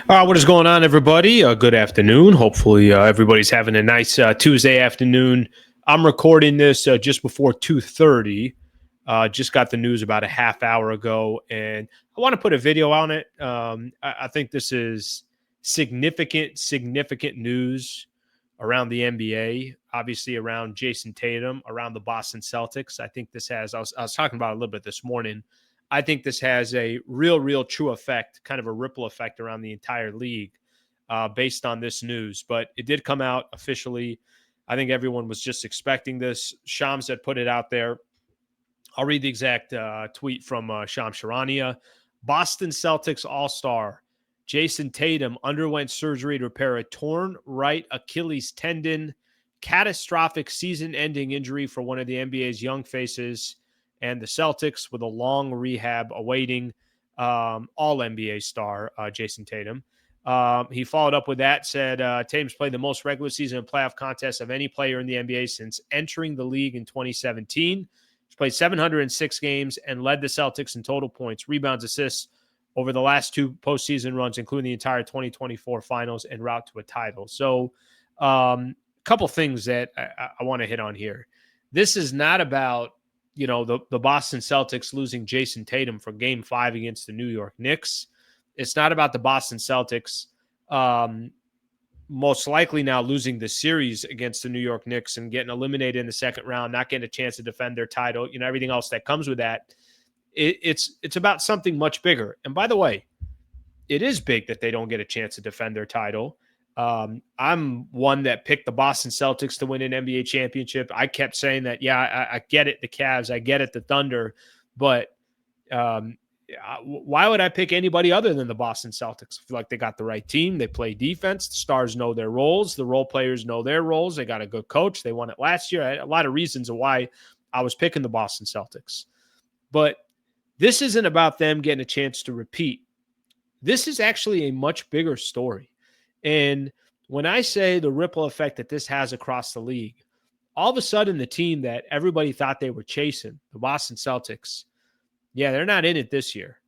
What is going on, everybody? Good afternoon. Hopefully, everybody's having a nice Tuesday afternoon. I'm recording this just before 2:30. Just got the news about a half hour ago, and I want to put a video on it. I think this is significant news around the NBA. Obviously, around Jayson Tatum, around the Boston Celtics. I think this has. I was talking about it a little bit this morning. I think this has a real true effect, kind of a ripple effect around the entire league based on this news. But it did come out officially. I think everyone was just expecting this. Shams had put it out there. I'll read the exact tweet from Shams Charania. Boston Celtics All-Star Jayson Tatum underwent surgery to repair a torn right Achilles tendon, catastrophic season-ending injury for one of the NBA's young faces, and the Celtics with a long rehab awaiting all-NBA star Jayson Tatum. He followed up with that, said Tatum's played the most regular season and playoff contests of any player in the NBA since entering the league in 2017. He's played 706 games and led the Celtics in total points, rebounds, assists over the last two postseason runs, including the entire 2024 finals and route to a title. So a couple things that I want to hit on here. This is not about the Boston Celtics losing Jayson Tatum for Game 5 against the New York Knicks. It's not about the Boston Celtics most likely now losing the series against the New York Knicks and getting eliminated in the second round, not getting a chance to defend their title, everything else that comes with that. It's about something much bigger. And by the way, it is big that they don't get a chance to defend their title. I'm one that picked the Boston Celtics to win an NBA championship. I kept saying that, I get it, the Cavs, I get it, the Thunder, but why would I pick anybody other than the Boston Celtics? I feel like they got the right team. They play defense. The stars know their roles. The role players know their roles. They got a good coach. They won it last year. I had a lot of reasons of why I was picking the Boston Celtics. But this isn't about them getting a chance to repeat. This is actually a much bigger story. And when I say the ripple effect that this has across the league, all of a sudden the team that everybody thought they were chasing, the Boston Celtics, they're not in it this year.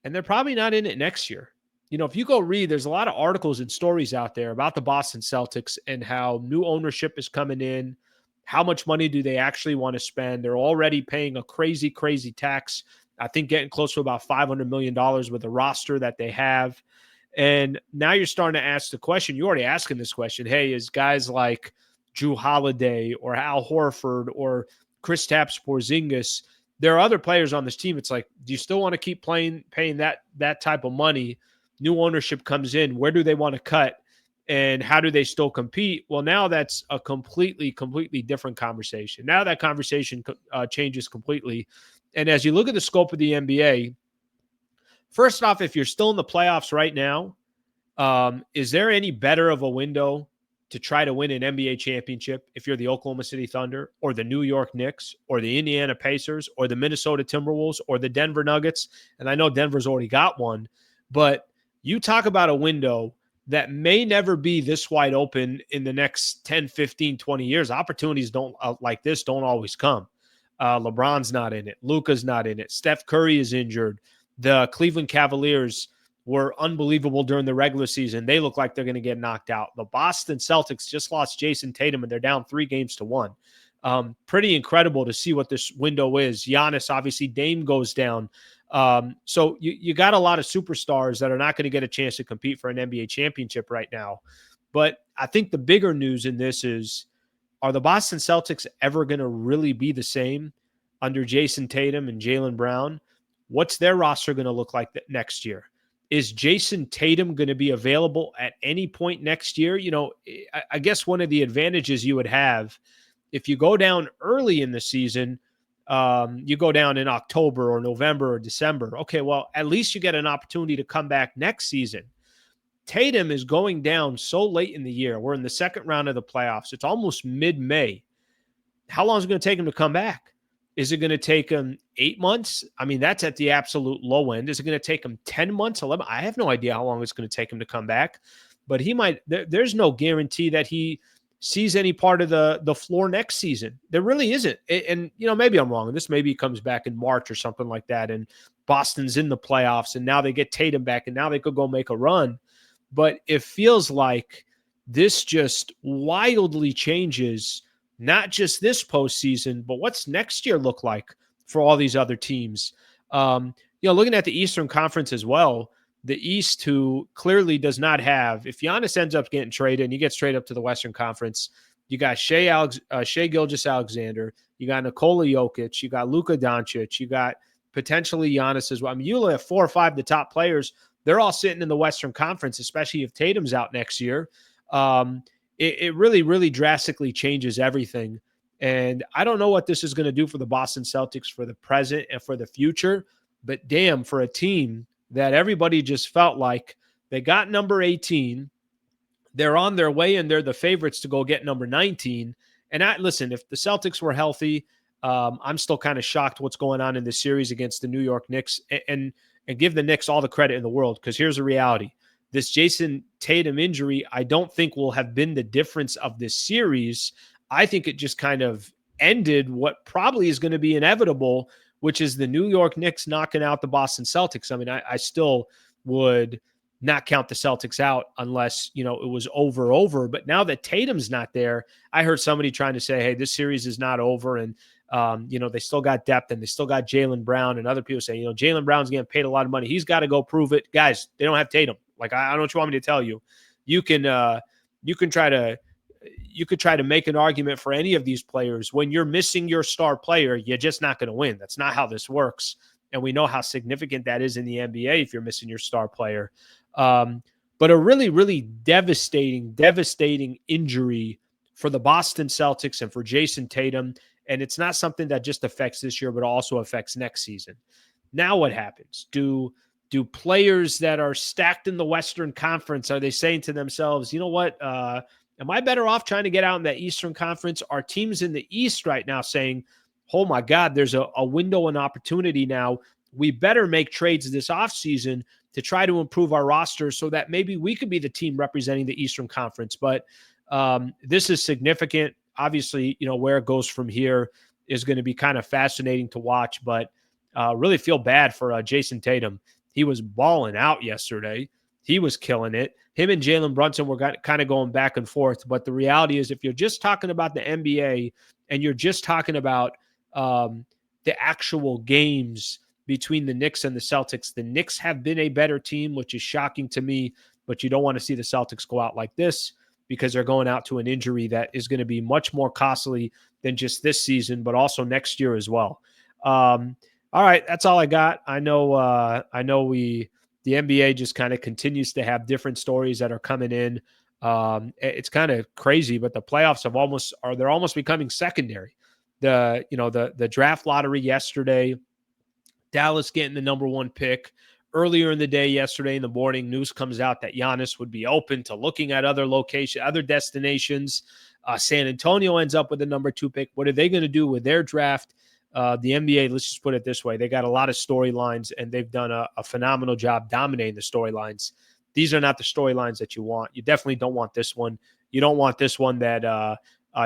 And they're probably not in it next year. If you go read, there's a lot of articles and stories out there about the Boston Celtics and how new ownership is coming in. How much money do they actually want to spend? They're already paying a crazy tax. I think getting close to about $500 million with the roster that they have. And now you're starting to ask the question. You're already asking this question. Hey, is guys like Drew Holiday or Al Horford or Kristaps Porzingis, there are other players on this team. It's like, do you still want to keep paying that type of money? New ownership comes in. Where do they want to cut? And how do they still compete? Well, now that's a completely different conversation. Now that conversation changes completely. And as you look at the scope of the NBA, first off, if you're still in the playoffs right now, is there any better of a window to try to win an NBA championship if you're the Oklahoma City Thunder or the New York Knicks or the Indiana Pacers or the Minnesota Timberwolves or the Denver Nuggets? And I know Denver's already got one, but you talk about a window that may never be this wide open in the next 10, 15, 20 years. Opportunities like this don't always come. LeBron's not in it. Luka's not in it. Steph Curry is injured. The Cleveland Cavaliers were unbelievable during the regular season. They look like they're going to get knocked out. The Boston Celtics just lost Jayson Tatum, and they're down 3-1. Pretty incredible to see what this window is. Giannis, obviously, Dame goes down. So you got a lot of superstars that are not going to get a chance to compete for an NBA championship right now. But I think the bigger news in this is, are the Boston Celtics ever going to really be the same under Jayson Tatum and Jaylen Brown? What's their roster going to look like next year? Is Jayson Tatum going to be available at any point next year? I guess one of the advantages you would have if you go down early in the season, you go down in October or November or December. Okay, well, at least you get an opportunity to come back next season. Tatum is going down so late in the year. We're in the second round of the playoffs. It's almost mid-May. How long is it going to take him to come back? Is it going to take him 8 months? I mean, that's at the absolute low end. Is it going to take him 10 months, 11? I have no idea how long it's going to take him to come back, but he might. There's no guarantee that he sees any part of the floor next season. There really isn't. And maybe I'm wrong. This maybe comes back in March or something like that, and Boston's in the playoffs, and now they get Tatum back, and now they could go make a run. But it feels like this just wildly changes not just this postseason, but what's next year look like for all these other teams. Looking at the Eastern Conference as well, the East, who clearly does not have, if Giannis ends up getting traded and he gets traded up to the Western Conference, you got Shai Gilgeous-Alexander, you got Nikola Jokic, you got Luka Doncic, you got potentially Giannis as well. I mean, you have 4 or 5 of the top players. They're all sitting in the Western Conference, especially if Tatum's out next year. It really, really drastically changes everything. And I don't know what this is going to do for the Boston Celtics for the present and for the future, but damn, for a team that everybody just felt like they got number 18, they're on their way and they're the favorites to go get number 19. And listen, if the Celtics were healthy, I'm still kind of shocked what's going on in this series against the New York Knicks, and give the Knicks all the credit in the world, because here's the reality. This Jayson Tatum injury, I don't think will have been the difference of this series. I think it just kind of ended what probably is going to be inevitable, which is the New York Knicks knocking out the Boston Celtics. I mean, I still would not count the Celtics out unless, it was over. But now that Tatum's not there, I heard somebody trying to say, hey, this series is not over. And, they still got depth and they still got Jaylen Brown, and other people say, Jaylen Brown's getting paid a lot of money. He's got to go prove it. Guys, they don't have Tatum. Like, I don't know what you want me to tell you. You could try to make an argument for any of these players. When you're missing your star player, you're just not going to win. That's not how this works. And we know how significant that is in the NBA if you're missing your star player. But a really, really devastating injury for the Boston Celtics and for Jayson Tatum. And it's not something that just affects this year, but also affects next season. Now what happens? Do players that are stacked in the Western Conference, are they saying to themselves, you know what, am I better off trying to get out in that Eastern Conference? Are teams in the East right now saying, oh my God, there's a window and opportunity now. We better make trades this offseason to try to improve our roster so that maybe we could be the team representing the Eastern Conference. But this is significant. Obviously, where it goes from here is going to be kind of fascinating to watch, but really feel bad for Jayson Tatum. He was balling out yesterday. He was killing it. Him and Jalen Brunson were kind of going back and forth. But the reality is, if you're just talking about the NBA and you're just talking about the actual games between the Knicks and the Celtics, the Knicks have been a better team, which is shocking to me. But you don't want to see the Celtics go out like this, because they're going out to an injury that is going to be much more costly than just this season, but also next year as well. All right, that's all I got. I know the NBA just kind of continues to have different stories that are coming in. It's kind of crazy, but the playoffs they're almost becoming secondary. The draft lottery yesterday, Dallas getting the number 1 pick. Earlier in the day, yesterday in the morning, news comes out that Giannis would be open to looking at other destinations. San Antonio ends up with the number 2 pick. What are they going to do with their draft? The NBA, let's just put it this way, they got a lot of storylines, and they've done a phenomenal job dominating the storylines. These are not the storylines that you want. You definitely don't want this one. You don't want this one that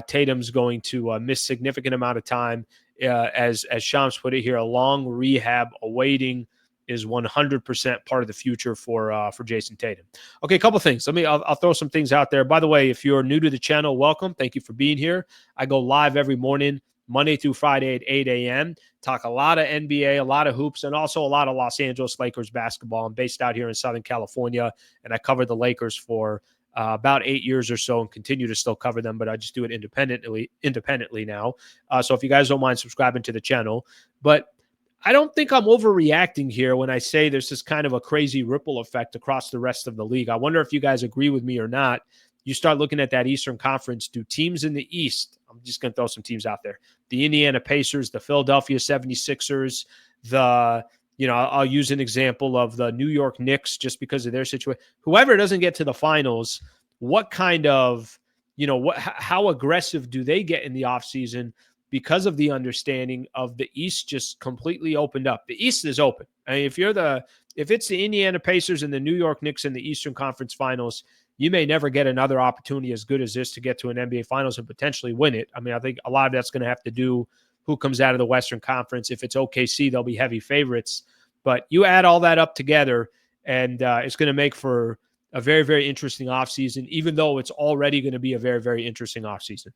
Tatum's going to miss significant amount of time. As Shams put it here, a long rehab awaiting is 100% part of the future for Jayson Tatum. Okay, a couple of things. I'll throw some things out there. By the way, if you're new to the channel, welcome. Thank you for being here. I go live every morning, Monday through Friday at 8 a.m. Talk a lot of NBA, a lot of hoops, and also a lot of Los Angeles Lakers basketball. I'm based out here in Southern California, and I covered the Lakers for about 8 years or so and continue to still cover them, but I just do it independently now. So if you guys don't mind subscribing to the channel. But I don't think I'm overreacting here when I say there's this kind of a crazy ripple effect across the rest of the league. I wonder if you guys agree with me or not. You start looking at that Eastern Conference, do teams in the East, I'm just going to throw some teams out there, the Indiana Pacers, the Philadelphia 76ers, I'll use an example of the New York Knicks just because of their situation. Whoever doesn't get to the finals, what kind of, how aggressive do they get in the offseason because of the understanding of the East just completely opened up? The East is open. I mean, if it's the Indiana Pacers and the New York Knicks in the Eastern Conference Finals, you may never get another opportunity as good as this to get to an NBA Finals and potentially win it. I mean, I think a lot of that's going to have to do who comes out of the Western Conference. If it's OKC, they'll be heavy favorites. But you add all that up together, and it's going to make for a very, very interesting offseason, even though it's already going to be a very, very interesting offseason.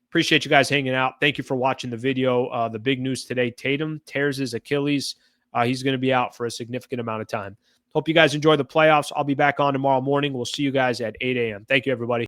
Appreciate you guys hanging out. Thank you for watching the video. The big news today, Tatum tears his Achilles. He's going to be out for a significant amount of time. Hope you guys enjoy the playoffs. I'll be back on tomorrow morning. We'll see you guys at 8 a.m. Thank you, everybody.